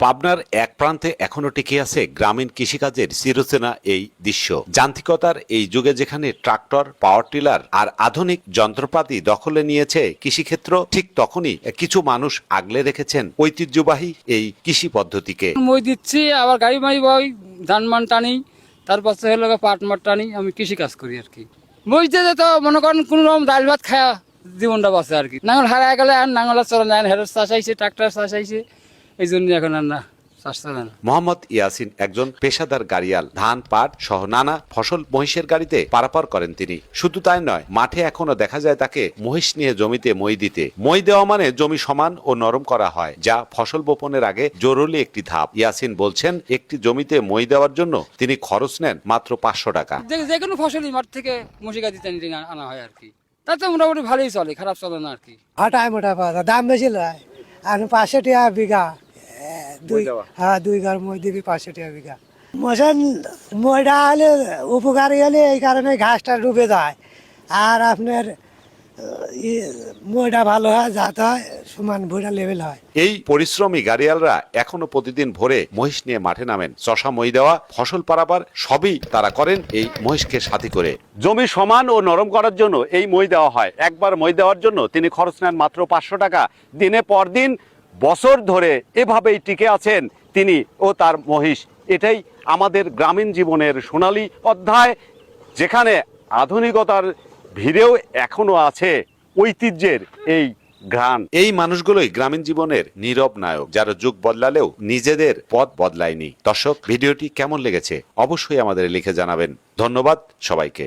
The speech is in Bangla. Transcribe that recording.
পাবনার এক প্রান্তে এখনো টিকে আছে গ্রামীণ কৃষিকাজের চিরচেনা এই দৃশ্য। যান্ত্রিকতার এই যুগে যেখানে ট্রাক্টর, পাওয়ার টিলার আর আধুনিক যন্ত্রপাতি দখলে নিয়েছে কৃষিক্ষেত্র, ঠিক তখনই কিছু মানুষ আগলে রেখেছেন ঐতিহ্যবাহী এই কৃষি পদ্ধতিকে। মই দিচ্ছি, আবার গাড়ি মারি বই, ধান মান টানি, তারপর হলো পাট মাট টানি। আমি কৃষি কাজ করি আর কি। মই দিয়ে তো মনে করেন কোন রকম ডাল ভাত খায়া জীবনটা বাঁচে আর কি। নাঙল হারায় গেলে আর নাঙলের চলে না, হেরের চাষ আইছে, ট্রাক্টর চাষ আইছে, এই জন্য এখন আর না চাষ চলে না। মোহাম্মদ ইয়াসিন একজন পেশাদার গাড়িয়াল। ধান, পাট সহ নানা ফসল মহিষের গাড়িতে পারাপার করেন তিনি। শুধু তাই নয়, মাঠে এখনো দেখা যায় তাকে মহিষ নিয়ে জমিতে মই দিতে। মই দেওয়া মানে জমি সমান ও নরম করা হয়, যা ফসল বপনের আগে জরুরি একটি ধাপ। ইয়াসিন বলছেন, একটি জমিতে মই দেওয়ার জন্য তিনি খরচ নেন মাত্র 500 টাকা। যে কোনো ফসলই মাঠ থেকে মশিকা দিতে আনা হয় আর কি। তাতে মোটামুটি ভালোই চলে, খারাপ চলে না আর কি। হঠাৎ মোটা পাওয়া যায়, দাম বেশি নয়। আর 500 টাকা বিঘা, দুই ঘর মই দিবি 500 টাকা বিঘা। মশান মইটা হলে উপকারী হলে এই কারণে ঘাসটা ডুবে যায়, আর আপনার মইটা ভালো হয়, যাতে হয় সমান ভুঁড়া লেভেল হয়। এই পরিশ্রমী গাড়িয়ালরা এখনো প্রতিদিন ভোরে মহিষ নিয়ে মাঠে নামেন। চষা মই দেওয়া, ফসল পারাবার সবই তারা করেন এই মহিষকে সাথী করে। জমি সমান ও নরম করার জন্য এই মই দেওয়া হয়। একবার মই দেওয়ার জন্য তিনি খরচ নেন মাত্র 500 টাকা। দিনে পর দিন, বছর ধরে এভাবেই টিকে আছেন তিনি ও তার মহিষ। এটাই আমাদের গ্রামীণ জীবনের সোনালী অধ্যায়, যেখানে আধুনিকতার ভিড়েও এখনো আছে ঐতিহ্যের এই ঘ্রাণ। এই মানুষগুলোই গ্রামীণ জীবনের নীরব নায়ক, যারা যুগ বদলালেও নিজেদের পথ বদলায়নি। দর্শক, ভিডিওটি কেমন লেগেছে অবশ্যই আমাদের লিখে জানাবেন। ধন্যবাদ সবাইকে।